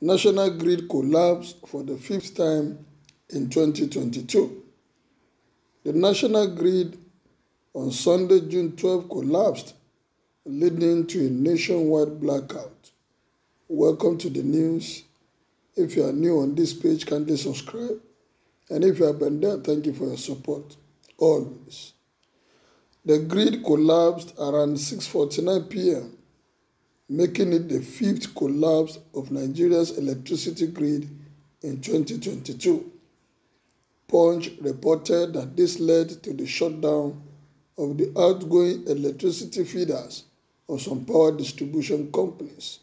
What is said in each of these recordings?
National grid collapsed for the fifth time in 2022. The national grid on Sunday, June 12, collapsed, leading to a nationwide blackout. Welcome to the news. If you are new on this page, kindly subscribe. And if you have been there, thank you for your support, always. The grid collapsed around 6:49 p.m., making it the fifth collapse of Nigeria's electricity grid in 2022. Punch reported that this led to the shutdown of the outgoing electricity feeders of some power distribution companies.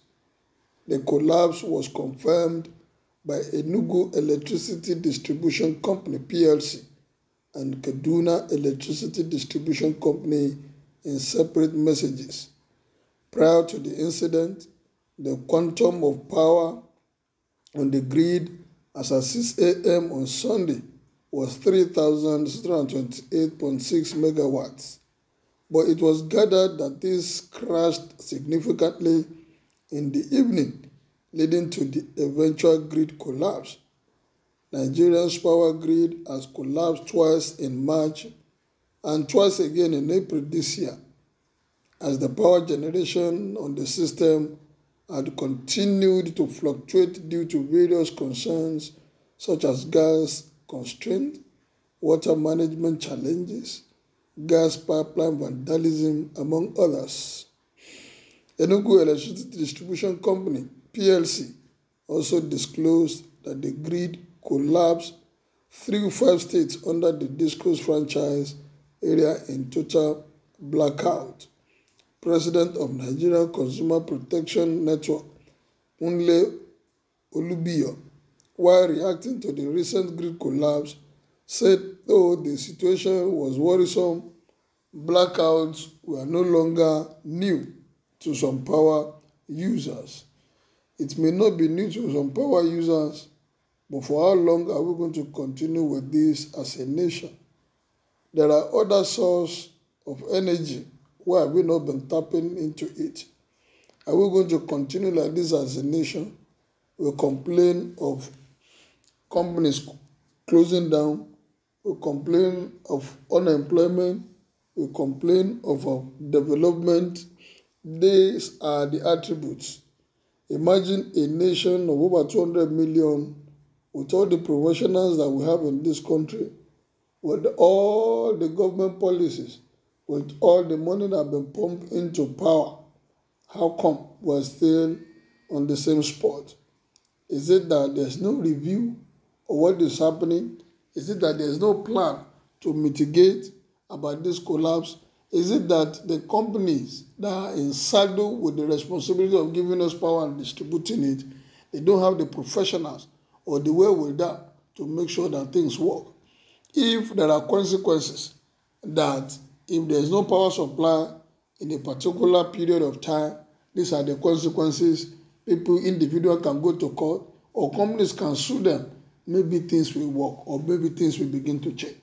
The collapse was confirmed by Enugu Electricity Distribution Company (PLC) and Kaduna Electricity Distribution Company in separate messages. Prior to the incident, the quantum of power on the grid as at 6 a.m. on Sunday was 3,628.6 megawatts, but it was gathered that this crashed significantly in the evening, leading to the eventual grid collapse. Nigeria's power grid has collapsed twice in March and twice again in April this year, as the power generation on the system had continued to fluctuate due to various concerns such as gas constraint, water management challenges, gas pipeline vandalism, among others. Enugu Electricity Distribution Company (PLC) also disclosed that the grid collapsed through 5 states under the DISCO's franchise area in total blackout. President of Nigerian Consumer Protection Network, Nle Olubiyo, while reacting to the recent grid collapse, said though the situation was worrisome, blackouts were no longer new to some power users. It may not be new to some power users, but for how long are we going to continue with this as a nation? There are other sources of energy. Why have we not been tapping into it? Are we going to continue like this as a nation? We complain of companies closing down. We complain of unemployment. We complain of development. These are the attributes. Imagine a nation of over 200 million with all the professionals that we have in this country, with all the government policies, with all the money that has been pumped into power. How come we're still on the same spot? Is it that there's no review of what is happening? Is it that there's no plan to mitigate about this collapse? Is it that the companies that are in saddle with the responsibility of giving us power and distributing it, they don't have the professionals or the wherewithal to make sure that things work? If there are consequences that if there's no power supply in a particular period of time, these are the consequences. People, individuals can go to court or companies can sue them. Maybe things will work or maybe things will begin to change.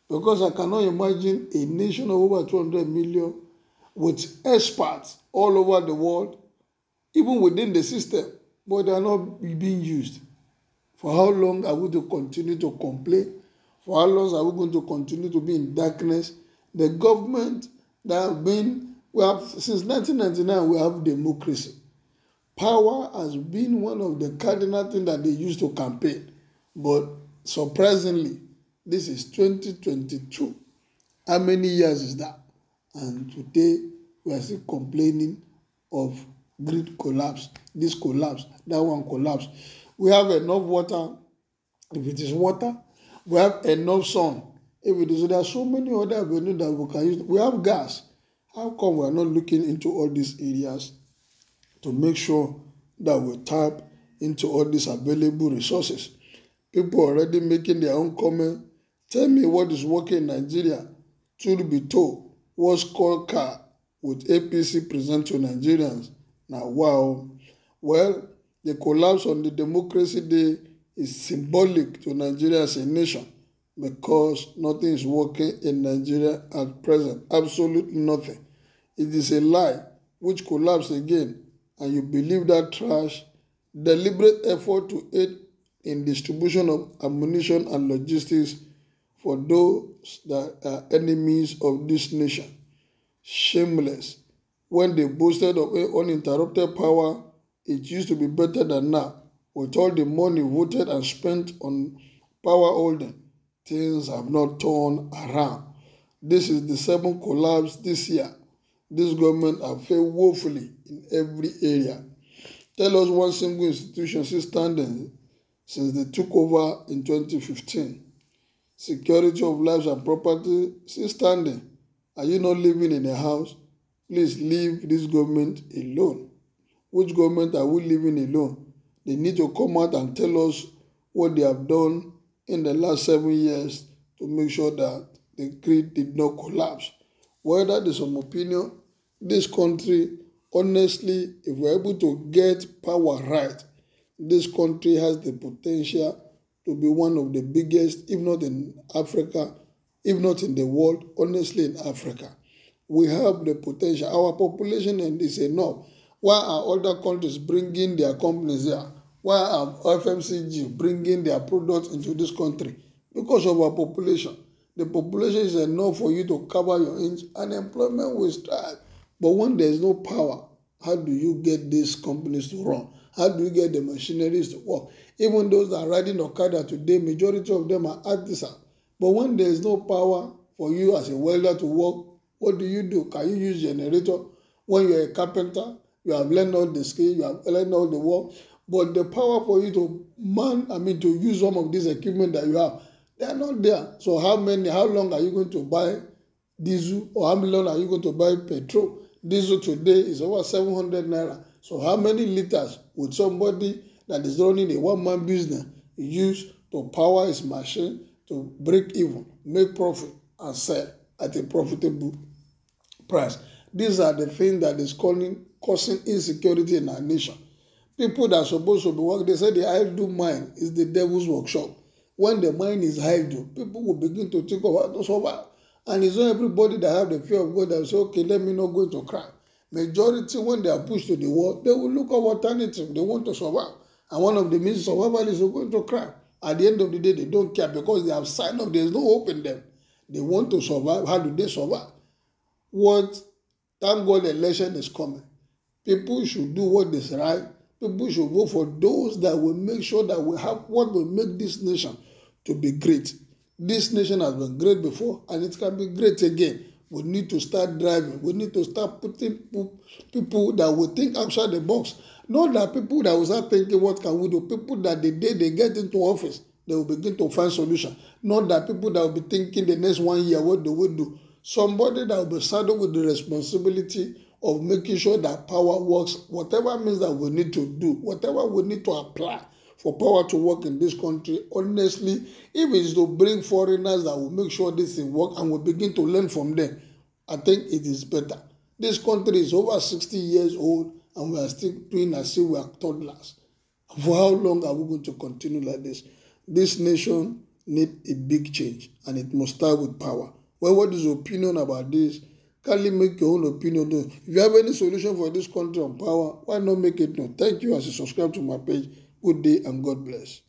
Because I cannot imagine a nation of over 200 million with experts all over the world, even within the system, but they are not being used. For how long are we to continue to complain? For how long are we going to continue to be in darkness? The government that have been, since 1999, we have democracy. Power has been one of the cardinal things that they used to campaign. But surprisingly, this is 2022. How many years is that? And today, we are still complaining of grid collapse, this collapse, that one collapse. We have enough water, if it is water. We have enough sun. If it is, there are so many other avenues that we can use. We have gas. How come we are not looking into all these areas to make sure that we tap into all these available resources? People already making their own comment. Tell me what is working in Nigeria. Truth be told, what scorecard would APC present to Nigerians? Now, wow. Well, the collapse on the Democracy Day is symbolic to Nigeria as a nation because nothing is working in Nigeria at present. Absolutely nothing. It is a lie which collapsed again, and you believe that trash, deliberate effort to aid in distribution of ammunition and logistics for those that are enemies of this nation. Shameless. When they boasted of uninterrupted power, it used to be better than now. With all the money voted and spent on power holding, things have not turned around. This is the 7th collapse this year. This government have failed woefully in every area. Tell us one single institution still standing since they took over in 2015. Security of lives and property still standing. Are you not living in a house? Please leave this government alone. Which government are we leaving alone? They need to come out and tell us what they have done in the last 7 years to make sure that the grid did not collapse. Whether there's some opinion, this country, honestly, if we're able to get power right, this country has the potential to be one of the biggest, if not in Africa, if not in the world, honestly in Africa. We have the potential. Our population is enough. Why are other countries bringing their companies here? Why are FMCG bringing their products into this country? Because of our population. The population is enough for you to cover your ends and employment will strive. But when there is no power, how do you get these companies to run? How do you get the machineries to work? Even those that are riding Okada today, majority of them are artisans. But when there is no power for you as a welder to work, what do? Can you use generator? When you're a carpenter, you have learned all the skills, you have learned all the work, but the power for you to use some of this equipment that you have, they are not there. So how long are you going to buy diesel, or how long are you going to buy petrol? Diesel today is over 700 naira. So how many liters would somebody that is running a one-man business use to power his machine to break even, make profit, and sell at a profitable price? These are the things that is causing insecurity in our nation. People that are supposed to be working, they say the idle mind is the devil's workshop. When the mind is idle, people will begin to think of how to survive. And it's not everybody that have the fear of God that will say, okay, let me not go into crime. Majority, when they are pushed to the wall, they will look for alternative. They want to survive. And one of the means of survival is to go into crime. At the end of the day, they don't care because they have signed up. There is no hope in them. They want to survive. How do they survive? Thank God the election is coming. People should do what is right. People should vote for those that will make sure that we have what will make this nation to be great. This nation has been great before and it can be great again. We need to start driving. We need to start putting people that will think outside the box. Not that people that will start thinking, what can we do? People that the day they get into office, they will begin to find solutions. Not that people that will be thinking the next 1 year, what they will do. Somebody that will be saddled with the responsibility of making sure that power works, whatever means that we need to do, whatever we need to apply for power to work in this country. Honestly, if it is to bring foreigners that will make sure this thing work and we begin to learn from them, I think it is better. This country is over 60 years old and we are still doing as if we are toddlers. For how long are we going to continue like this? This nation needs a big change and it must start with power. Well, what is your opinion about this? Kindly make your own opinion known. If you have any solution for this country on power, why not make it known? Thank you as you subscribe to my page. Good day and God bless.